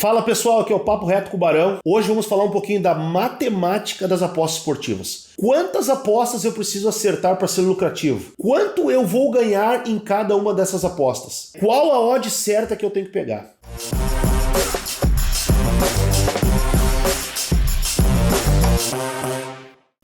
Fala pessoal, aqui é o Papo Reto com o Barão. Hoje vamos falar um pouquinho da matemática das apostas esportivas. Quantas apostas eu preciso acertar para ser lucrativo? Quanto eu vou ganhar em cada uma dessas apostas? Qual a odd certa que eu tenho que pegar?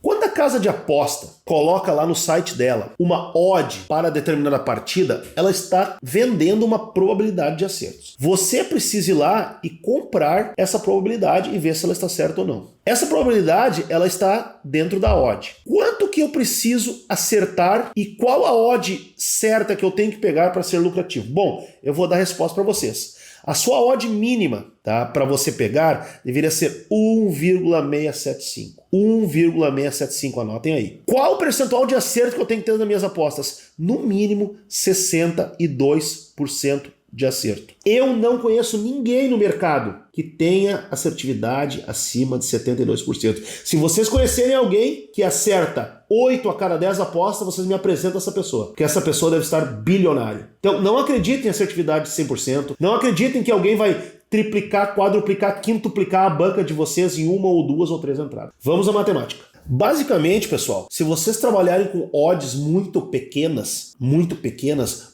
Quando a casa de aposta coloca lá no site dela uma odd para determinada partida, ela está vendendo uma probabilidade de acertos. Você precisa ir lá e comprar essa probabilidade e ver se ela está certa ou não. Essa probabilidade ela está dentro da odd. Quanto que eu preciso acertar e qual a odd certa que eu tenho que pegar para ser lucrativo? Bom, eu vou dar a resposta para vocês. A sua odd mínima, tá, para você pegar deveria ser 1,675. 1,675, anotem aí. Qual o percentual de acerto que eu tenho que ter nas minhas apostas? No mínimo 62% de acerto. Eu não conheço ninguém no mercado que tenha assertividade acima de 72%. Se vocês conhecerem alguém que acerta 8 a cada 10 apostas, vocês me apresentam essa pessoa, porque essa pessoa deve estar bilionária. Então não acreditem em assertividade de 100%, não acreditem que alguém vai triplicar, quadruplicar, quintuplicar a banca de vocês em uma ou duas ou três entradas. Vamos à matemática. Basicamente, pessoal, se vocês trabalharem com odds muito pequenas,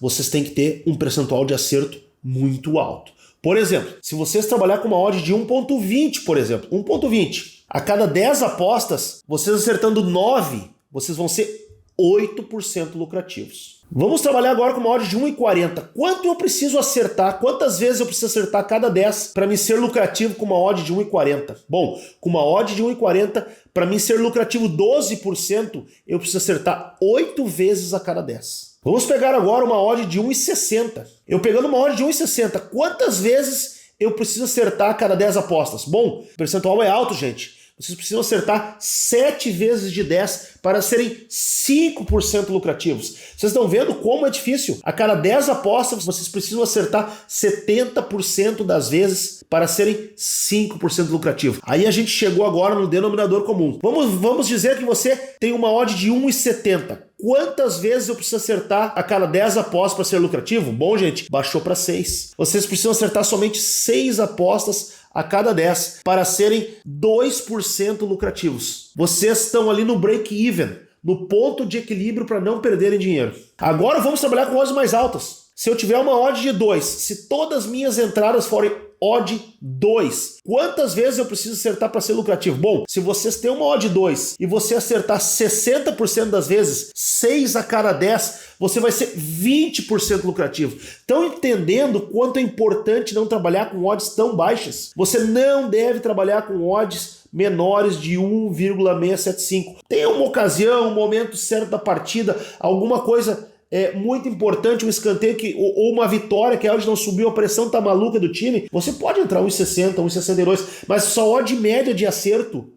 vocês têm que ter um percentual de acerto muito alto. Por exemplo, se vocês trabalhar com uma odd de 1.20, por exemplo, 1.20, a cada 10 apostas, vocês acertando 9, vocês vão ser 8% lucrativos. Vamos trabalhar agora com uma odd de 1,40. Quanto eu preciso acertar? Quantas vezes eu preciso acertar a cada 10 para me ser lucrativo com uma odd de 1,40? Bom, com uma odd de 1,40, para mim ser lucrativo 12%, eu preciso acertar 8 vezes a cada 10. Vamos pegar agora uma odd de 1,60. Eu pegando uma odd de 1,60, quantas vezes eu preciso acertar a cada 10 apostas? Bom, o percentual é alto, gente. Vocês precisam acertar 7 vezes de 10 para serem 5% lucrativos. Vocês estão vendo como é difícil? A cada 10 apostas, vocês precisam acertar 70% das vezes para serem 5% lucrativos. Aí a gente chegou agora no denominador comum. Vamos dizer que você tem uma odd de 1,70. Quantas vezes eu preciso acertar a cada 10 apostas para ser lucrativo? Bom, gente, baixou para 6. Vocês precisam acertar somente 6 apostas a cada 10 para serem 2% lucrativos. Vocês estão ali no break-even, no ponto de equilíbrio para não perderem dinheiro. Agora vamos trabalhar com odds mais altas. Se eu tiver uma odd de 2, se todas as minhas entradas forem odd 2, quantas vezes eu preciso acertar para ser lucrativo? Bom, se vocês têm uma odd 2 e você acertar 60% das vezes, 6 a cada 10, você vai ser 20% lucrativo. Estão entendendo quanto é importante não trabalhar com odds tão baixas? Você não deve trabalhar com odds menores de 1,675. Tem uma ocasião, um momento certo da partida, alguma coisa muito importante, um escanteio ou uma vitória que a odd não subiu, a pressão tá maluca do time, você pode entrar 1,60, 1,62, mas só odd média de acerto,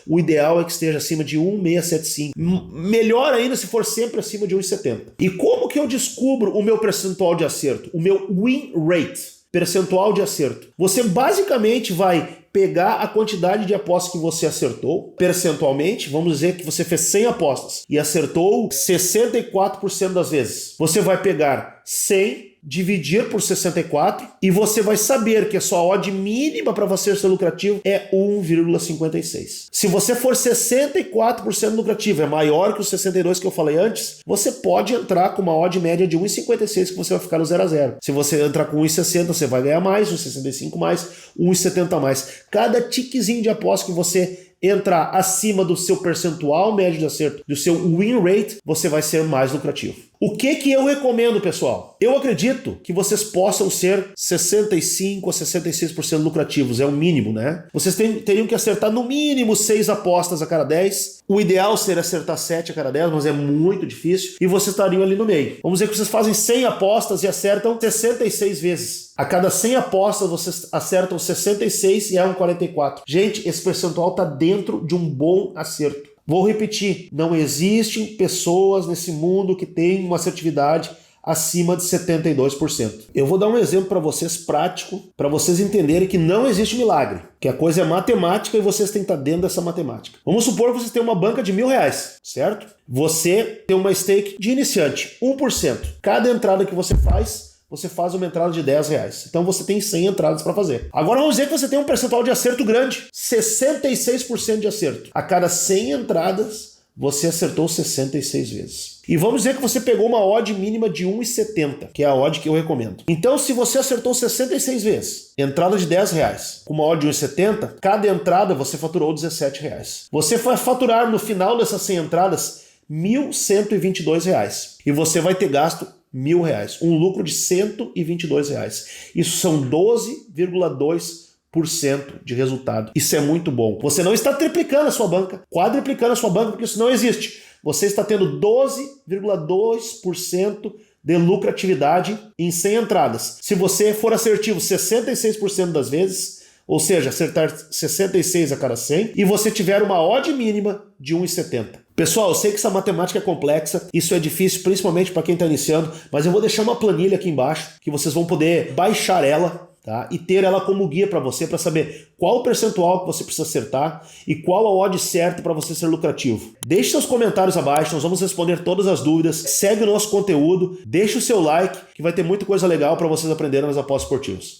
o ideal é que esteja acima de 1,675. Melhor ainda se for sempre acima de 1,70. E como que eu descubro o meu percentual de acerto? O meu win rate, percentual de acerto. Você basicamente vai pegar a quantidade de apostas que você acertou, percentualmente, vamos dizer que você fez 100 apostas e acertou 64% das vezes. Você vai pegar 100, dividir por 64 e você vai saber que a sua odd mínima para você ser lucrativo é 1,56. Se você for 64% lucrativo, é maior que os 62 que eu falei antes, você pode entrar com uma odd média de 1,56 que você vai ficar no 0 a 0. Se você entrar com 1,60, você vai ganhar mais, 1,65 mais, 1,70 mais. Cada tiquezinho de aposta que você entrar acima do seu percentual médio de acerto, do seu win rate, você vai ser mais lucrativo. O que eu recomendo, pessoal? Eu acredito que vocês possam ser 65% a 66% lucrativos, é o mínimo, né? Vocês teriam que acertar no mínimo 6 apostas a cada 10. O ideal seria acertar 7 a cada 10, mas é muito difícil. E vocês estariam ali no meio. Vamos dizer que vocês fazem 100 apostas e acertam 66 vezes. A cada 100 apostas, vocês acertam 66 e erram 44. Gente, esse percentual está dentro de um bom acerto. Vou repetir, não existem pessoas nesse mundo que têm uma assertividade acima de 72%. Eu vou dar um exemplo para vocês prático, para vocês entenderem que não existe milagre, que a coisa é matemática e vocês têm que estar dentro dessa matemática. Vamos supor que vocês têm uma banca de R$1.000, certo? Você tem uma stake de iniciante, 1%. Cada entrada que você faz, você faz uma entrada de R$10. Então você tem 100 entradas para fazer. Agora vamos dizer que você tem um percentual de acerto grande. 66% de acerto. A cada 100 entradas, você acertou 66 vezes. E vamos dizer que você pegou uma odd mínima de 1,70, que é a odd que eu recomendo. Então, se você acertou 66 vezes, entrada de R$10, com uma odd de 1,70, cada entrada você faturou R$17. Você vai faturar no final dessas 100 entradas R$1.122. E você vai ter gasto R$1.000, um lucro de R$122. Isso são 12,2% de resultado. Isso é muito bom. Você não está triplicando a sua banca, quadriplicando a sua banca, porque isso não existe. Você está tendo 12,2% de lucratividade em 100 entradas. Se você for assertivo 66% das vezes, ou seja, acertar 66 a cada 100, e você tiver uma odd mínima de 1,70. Pessoal, eu sei que essa matemática é complexa, isso é difícil principalmente para quem está iniciando, mas eu vou deixar uma planilha aqui embaixo que vocês vão poder baixar ela, tá? E ter ela como guia para você, para saber qual o percentual que você precisa acertar e qual a odd certa para você ser lucrativo. Deixe seus comentários abaixo, nós vamos responder todas as dúvidas. Segue o nosso conteúdo, deixe o seu like, que vai ter muita coisa legal para vocês aprenderem nas apostas esportivas.